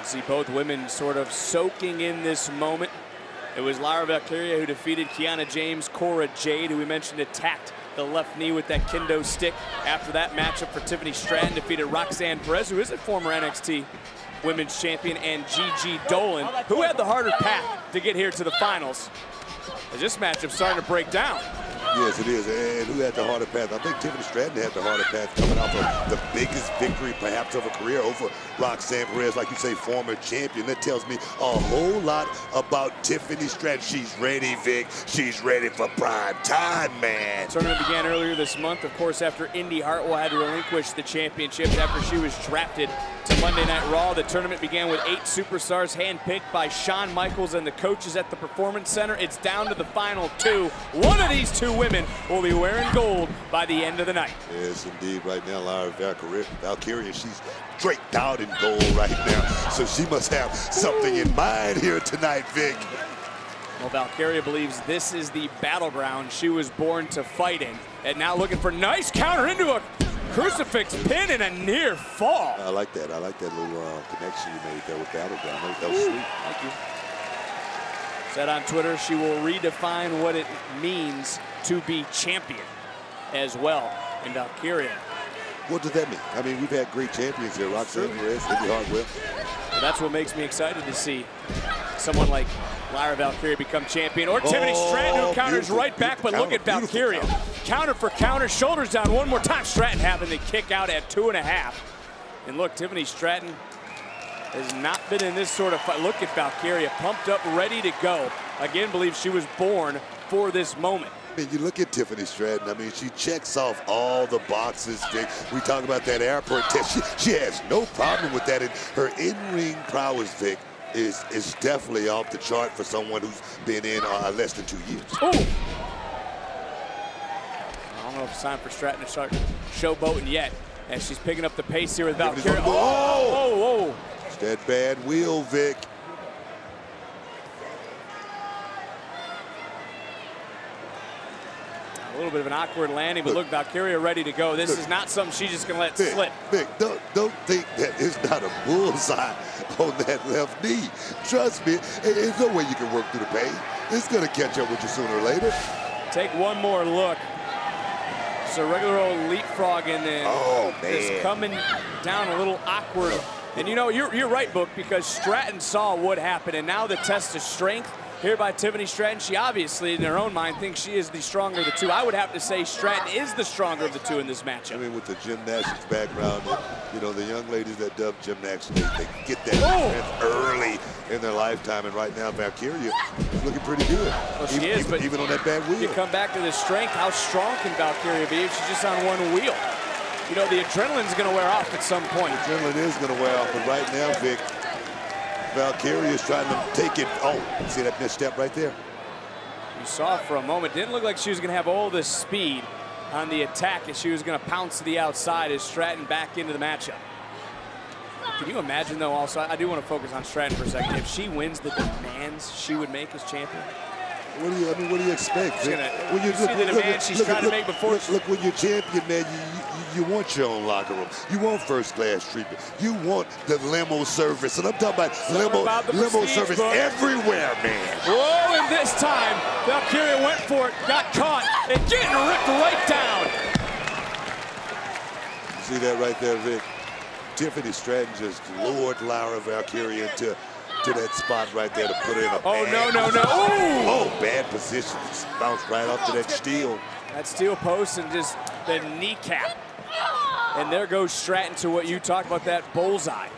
see both women sort of soaking in this moment. It was Lyra Valkyria who defeated Kiana James. Cora Jade, who we mentioned, attacked the left knee with that kendo stick. After that matchup for Tiffany Stratton, defeated Roxanne Perez, who is a former NXT Women's Champion, and Gigi Dolan, who had the harder path to get here to the finals. As this matchup starting to break down. Yes, it is. And who had the harder path? I think Tiffany Stratton had the harder path, coming off of the biggest victory perhaps of her career over Roxanne Perez, like you say, former champion. That tells me a whole lot about Tiffany Stratton. She's ready, Vic. She's ready for prime time, man. The tournament began earlier this month, of course, after Indy Hartwell had to relinquish the championship after she was drafted to Monday Night Raw. The tournament began with 8 superstars handpicked by Shawn Michaels and the coaches at the Performance Center. It's down to the final 2. One of these 2 women will be wearing gold by the end of the night. Yes, indeed. Right now, Lyra Valkyria, she's draped out in gold right now. So she must have something in mind here tonight, Vic. Well, Valkyria believes this is the battleground she was born to fight in. And now looking for nice counter into a crucifix pin and a near fall. I like that. I like that little connection you made there with Battleground. That was sweet. Thank you. Said on Twitter she will redefine what it means to be champion as well in Valkyria. What does that mean? I mean, we've had great champions here. Roxanne Perez, Indy Hartwell. Well, that's what makes me excited to see someone like Lyra Valkyria become champion, or Tiffany Stratton, who counters right back. But look at Valkyria. Counter for counter, shoulders down one more time. Stratton having the kick out at 2.5. And look, Tiffany Stratton has not been in this sort of fight. Look at Valkyria, pumped up, ready to go. Again, believes she was born for this moment. I mean, you look at Tiffany Stratton, I mean, she checks off all the boxes, Vic. We talk about that airport test. She has no problem with that. And her in-ring prowess, Vic, is definitely off the chart for someone who's been in less than 2 years. Ooh. I don't know if it's time for Stratton to start showboating yet, as she's picking up the pace here with Valkyria. Oh! It's that bad wheel, Vic. A little bit of an awkward landing, but look, Valkyria ready to go. This is not something she's just going to let slip. Vic, don't think that it's not a bullseye on that left knee. Trust me, there's no way you can work through the pain. It's going to catch up with you sooner or later. Take one more look. It's a regular old leapfrog, and then it's coming down a little awkward. And you know, you're right, Book, because Stratton saw what happened, and now the test of strength here by Tiffany Stratton. She obviously, in her own mind, thinks she is the stronger of the 2. I would have to say Stratton is the stronger of the 2 in this matchup. I mean, with the gymnastics background, you know, the young ladies that dub gymnastics, they get that strength early in their lifetime. And right now, Valkyria is looking pretty good. Well, she is, but even on that bad wheel. You come back to the strength. How strong can Valkyria be if she's just on one wheel? You know, the adrenaline's going to wear off at some point. Adrenaline is going to wear off, but right now, Vic, Valkyria is trying to take it. Oh, see that misstep right there? You saw for a moment. Didn't look like she was going to have all this speed on the attack, as she was going to pounce to the outside as Stratton back into the matchup. Can you imagine, though, also, I do want to focus on Stratton for a second. If she wins, the demands she would make as champion. What do you expect? When you see the demands she's trying to make before. Look, when you're champion, man, you want your own locker room. You want first-class treatment. You want the limo service. And I'm talking about limo service everywhere, man. Whoa, and this time, Valkyria went for it, got caught, and getting ripped right down. You see that right there, Vic? Tiffany Stratton just lured Lyra Valkyria into that spot right there to put her in a bad position. Just bounced right off to that steel. That steel post and just the kneecap. And there goes Stratton to what you talked about, that bullseye.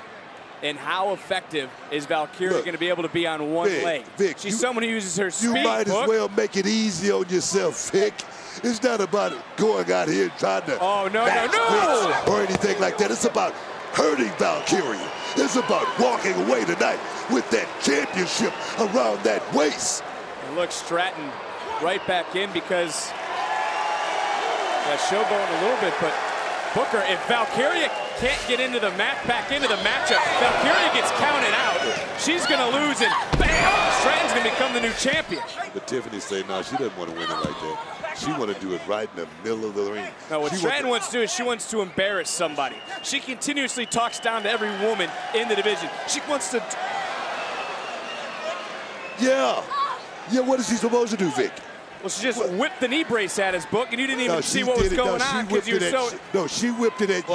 And how effective is Valkyria going to be able to be on one leg? Vic, she's someone who uses her speed. You might as well make it easy on yourself, Vic. It's not about going out here and trying to or anything like that. It's about hurting Valkyria. It's about walking away tonight with that championship around that waist. And look, Stratton right back in, because showboating a little bit, but Booker, if Valkyria can't get into the back into the matchup. Valkyria gets counted out. She's gonna lose, and bam! Stratton's gonna become the new champion. But Tiffany say, no, she doesn't want to win it like that. She want to do it right in the middle of the ring. No, what Stratton wants to do is she wants to embarrass somebody. She continuously talks down to every woman in the division. She wants to... Yeah, what is she supposed to do, Vic? Well, she just whipped the knee brace at his book, and you didn't even see what was going on because you were so... No, she whipped it at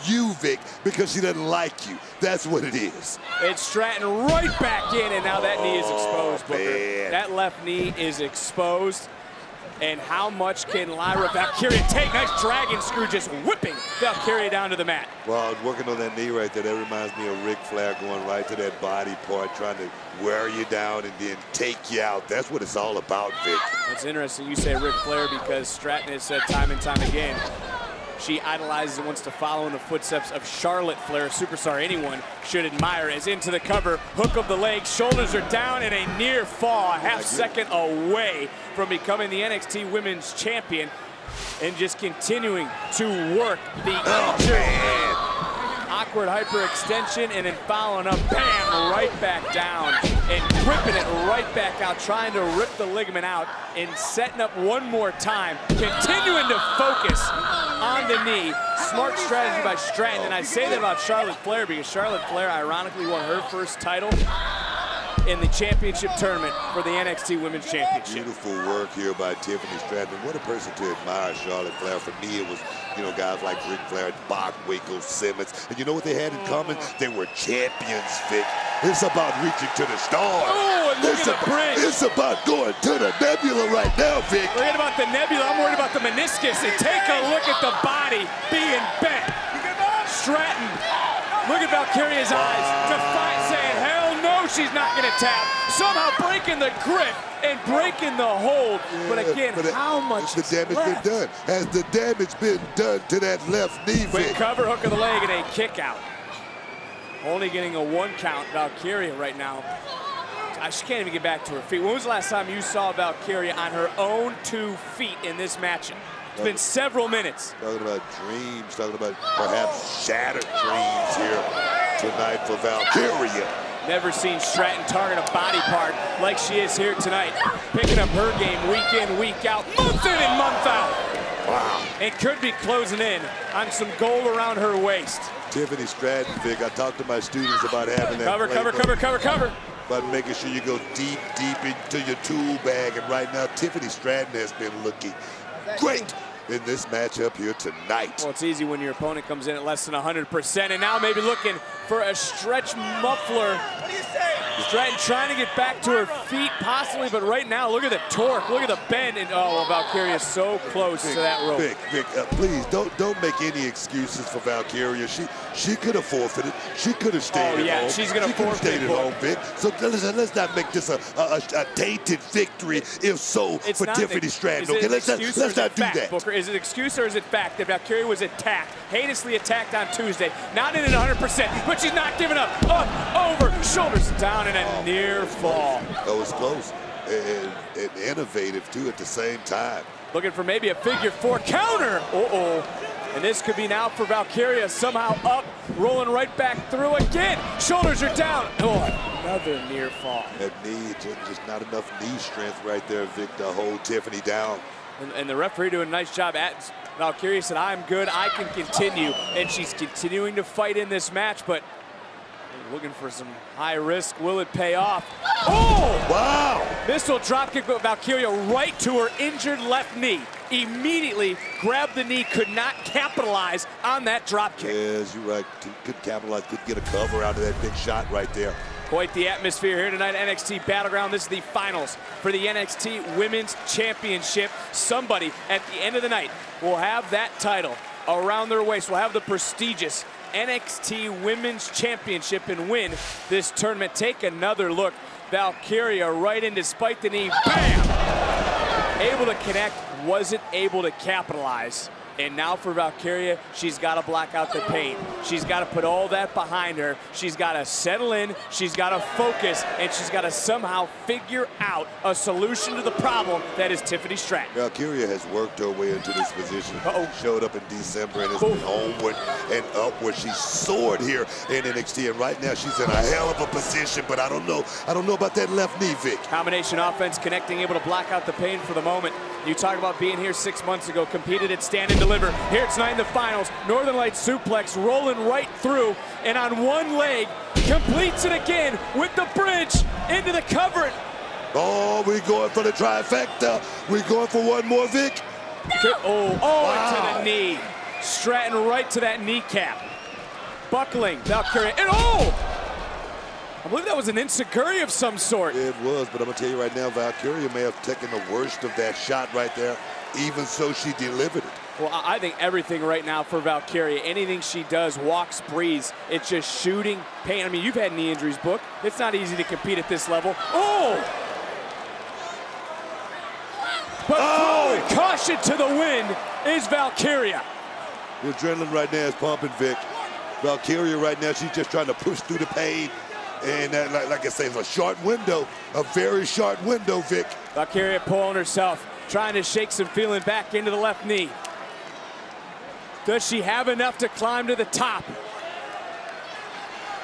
you, Vic, because she doesn't like you. That's what it is. It's Stratton right back in, and now that knee is exposed, Booker. Man. That left knee is exposed. And how much can Lyra Valkyria take? Nice dragon screw, just whipping Valkyria down to the mat. Well, working on that knee right there, that reminds me of Ric Flair going right to that body part, trying to wear you down and then take you out. That's what it's all about, Vic. It's interesting you say Ric Flair because Stratton has said time and time again she idolizes and wants to follow in the footsteps of Charlotte Flair, a superstar anyone should admire. As into the cover, hook of the leg, shoulders are down, and a near fall, a half second away from becoming the NXT Women's Champion, and just continuing to work the awkward hyperextension, and then following up, bam, right back down, and ripping it right back out, trying to rip the ligament out, and setting up one more time, continuing to focus on the knee. Smart strategy by Stratton, and I say that about Charlotte Flair because Charlotte Flair ironically won her first title in the championship tournament for the NXT Women's Championship. Beautiful work here by Tiffany Stratton. What a person to admire, Charlotte Flair. For me, it was, guys like Ric Flair, Bach, Waco, Simmons. And you know what they had in common? They were champions, Vic. It's about reaching to the stars. Oh, and look at the bridge. It's about going to the nebula right now, Vic. Forget about the nebula. I'm worried about the meniscus. And take a look at the body being bent. Stratton, look at Valkyria's eyes. Defiant, saying, hell no, she's not going to tap. Somehow breaking the grip and breaking the hold. Yeah, but again, how much has the damage been done? Has the damage been done to that left knee, Vic? Quick cover, hook of the leg, and a kick out. Only getting a 1 count, Valkyria right now. She can't even get back to her feet. When was the last time you saw Valkyria on her own 2 feet in this matchup? It's been several minutes. Talking about dreams, talking about perhaps shattered dreams here tonight for Valkyria. Never seen Stratton target a body part like she is here tonight. Picking up her game week in, week out, month in and month out. Wow. And could be closing in on some gold around her waist. Tiffany Stratton, Vic, I talked to my students about having that cover. About making sure you go deep into your tool bag. And right now, Tiffany Stratton has been looking great in this matchup here tonight. Well, it's easy when your opponent comes in at less than 100%, and now maybe looking for a stretch muffler. What do you say? Stratton trying to get back to her feet, possibly, but right now, look at the torque, look at the bend, and Valkyria is so close to that rope. Vic, please don't make any excuses for Valkyria. She could have forfeited. She could have stayed at home. She's gonna forfeit. Stayed at home, Vic. So let's not make this a tainted victory. If so, for Tiffany Stratton. Okay, let's not do that. Booker, is it excuse or is it fact that Valkyria was attacked, heinously attacked on Tuesday, not in at 100%, but she's not giving up, over, shoulders down, and a near fall. That was close and innovative, too, at the same time. Looking for maybe a figure 4 counter. And this could be now for Valkyria, somehow up, rolling right back through again. Shoulders are down. Another near fall. That knee, just not enough knee strength right there, Vic, to hold Tiffany down. And the referee doing a nice job at Valkyria, said, I'm good, I can continue. And she's continuing to fight in this match, but looking for some high risk. Will it pay off? Oh! Wow! Missile dropkick with Valkyria right to her injured left knee. Immediately grabbed the knee, could not capitalize on that dropkick. Yes, you're right. Could capitalize, could get a cover out of that big shot right there. Quite the atmosphere here tonight at NXT Battleground. This is the finals for the NXT Women's Championship. Somebody at the end of the night will have that title around their waist, will have the prestigious NXT Women's Championship and win this tournament. Take another look. Valkyria right in despite the knee. Bam! Able to connect, wasn't able to capitalize. And now for Valkyria, she's got to block out the pain. She's got to put all that behind her. She's got to settle in, she's got to focus, and she's got to somehow figure out a solution to the problem that is Tiffany Stratton. Valkyria has worked her way into this position. Showed up in December and has been onward and upward. She soared here in NXT, and right now she's in a hell of a position, but I don't know about that left knee, Vic. Combination offense, connecting, able to block out the pain for the moment. You talk about being here 6 months ago, competed at Stand and Deliver. Here tonight in the finals, Northern Lights suplex rolling right through, and on one leg, completes it again with the bridge into the cover. Oh, we're going for the trifecta. We're going for one more, Vic. Wow. Into the knee. Stratton right to that kneecap. Buckling, Valkyria, and I believe that was an enziguri of some sort. It was, but I'm going to tell you right now, Valkyria may have taken the worst of that shot right there. Even so, she delivered it. Well, I think everything right now for Valkyria, anything she does, walks, breathes, it's just shooting pain. I mean, you've had knee injuries, Book. It's not easy to compete at this level. But caution to the wind is Valkyria. The adrenaline right now is pumping, Vic. Valkyria right now, she's just trying to push through the pain. And like I say, it's a short window, a very short window, Vic. Valkyria pulling herself, trying to shake some feeling back into the left knee. Does she have enough to climb to the top?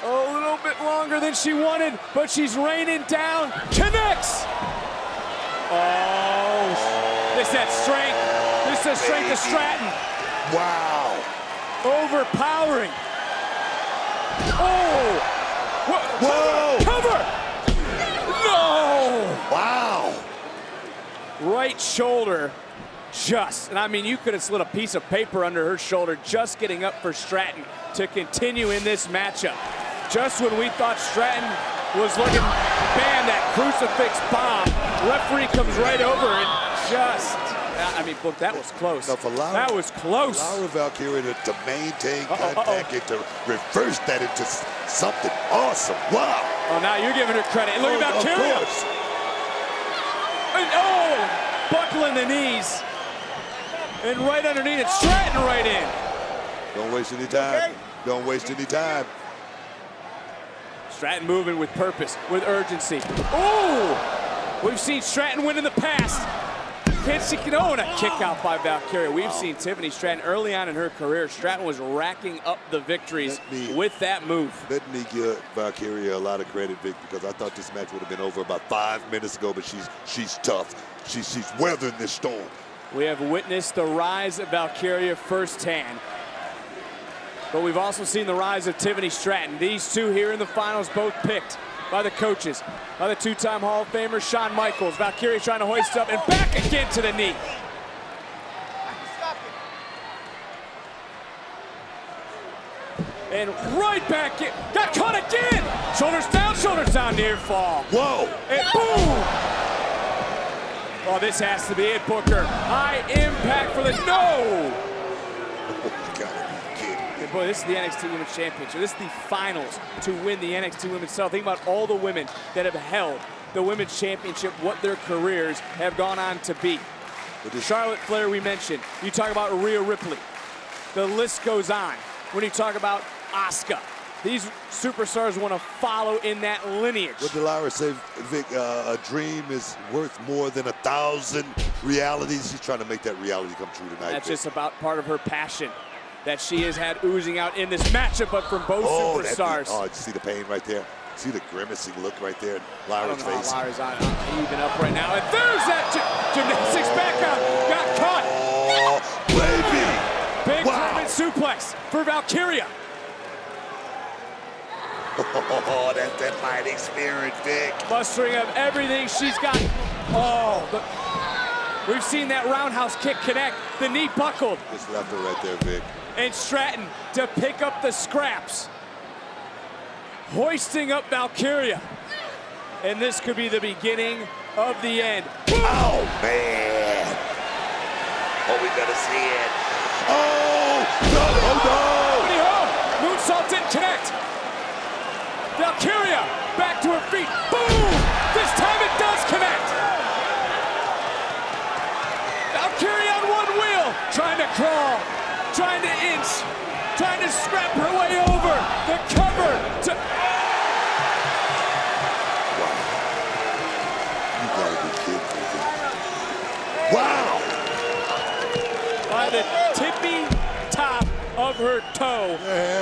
A little bit longer than she wanted, but she's raining down. Connects! This is that strength. This is the strength of Stratton. Wow. Overpowering. Whoa! Cover! No! Wow! Right shoulder, and I mean, you could have slid a piece of paper under her shoulder just getting up for Stratton to continue in this matchup. Just when we thought Stratton was looking, bam, that crucifix bomb. Referee comes right over and I mean, look, that was close. Now for Lyra, that was close. Lyra Valkyria to maintain contact and to reverse that into something awesome. Wow. Oh, now you're giving her credit. Look at Valkyria. Of course. Buckling the knees. And right underneath it, Stratton right in. Don't waste any time. Okay. Don't waste any time. Stratton moving with purpose, with urgency. We've seen Stratton win in the past. And a kick out by Valkyria. We've seen Tiffany Stratton early on in her career. Stratton was racking up the victories with that move. Let me give Valkyria a lot of credit, Vic, because I thought this match would have been over about 5 minutes ago, but she's tough. She's weathering this storm. We have witnessed the rise of Valkyria firsthand. But we've also seen the rise of Tiffany Stratton. These two here in the finals, both picked by the coaches, by the two-time Hall of Famer Shawn Michaels. Valkyria trying to hoist up and back again to the knee. And right back in, got caught again. Shoulders down, near fall. Whoa. And boom. Oh, this has to be it, Booker. High impact for the no. Boy, this is the NXT Women's Championship. This is the finals to win the NXT Women's title. Think about all the women that have held the Women's Championship, what their careers have gone on to be. Charlotte Flair, we mentioned. You talk about Rhea Ripley. The list goes on. When you talk about Asuka, these superstars want to follow in that lineage. What did Lyra say, Vic? A dream is worth more than 1,000 realities. She's trying to make that reality come true tonight. That's just about part of her passion that she has had oozing out in this matchup, but from both superstars. You see the pain right there? See the grimacing look right there in Lyra's face? Lyra's on even up right now. And there's that gymnastics back out. Got caught. Oh, baby. Big German suplex for Valkyria. Oh, that's that fighting spirit, Vic. Mustering of everything she's got. We've seen that roundhouse kick connect. The knee buckled. Just left her right there, Vic. And Stratton to pick up the scraps. Hoisting up Valkyria. And this could be the beginning of the end. Oh, man. Oh, we gotta see it. Oh, no. Moonsault didn't connect. Valkyria back to her feet. Boom! This time it does connect. Valkyria on one wheel, trying to crawl, trying to inch, trying to scrap her way over. The cover to... Wow. You gotta be kidding me. Wow! By the tippy top of her toe,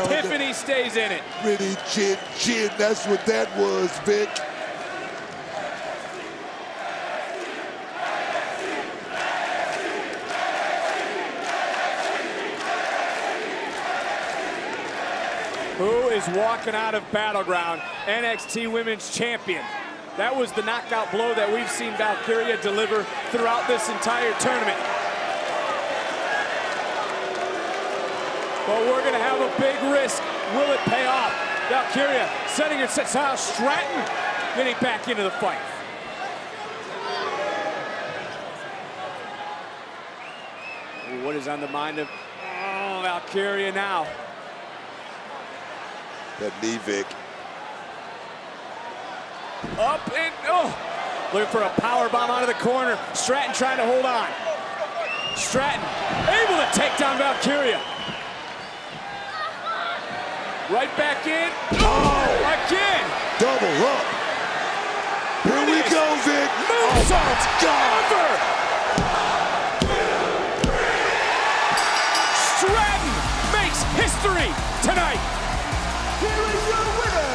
Tiffany stays in it. Pretty chin, that's what that was, Vic. Who is walking out of Battleground? NXT Women's Champion. That was the knockout blow that we've seen Valkyria deliver throughout this entire tournament. But we're gonna have a big risk. Will it pay off? Valkyria setting her style. Stratton getting back into the fight. What is on the mind of Valkyria now? That knee, Vic. Up and looking for a power bomb out of the corner. Stratton trying to hold on. Stratton able to take down Valkyria. Right back in. Again. Double up. Here we go, Vic. Moonsault over. Stratton makes history tonight. Here is your winner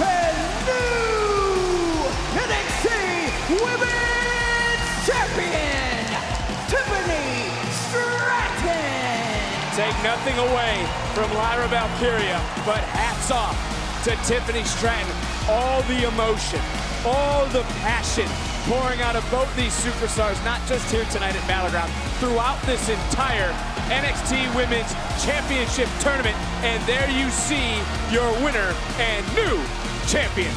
and new NXT Women's Champion, Tiffany Stratton. Take nothing away from Lyra Valkyria, but hats off to Tiffany Stratton. All the emotion, all the passion pouring out of both these superstars, not just here tonight at Battleground, throughout this entire NXT Women's Championship tournament. And there you see your winner and new champion.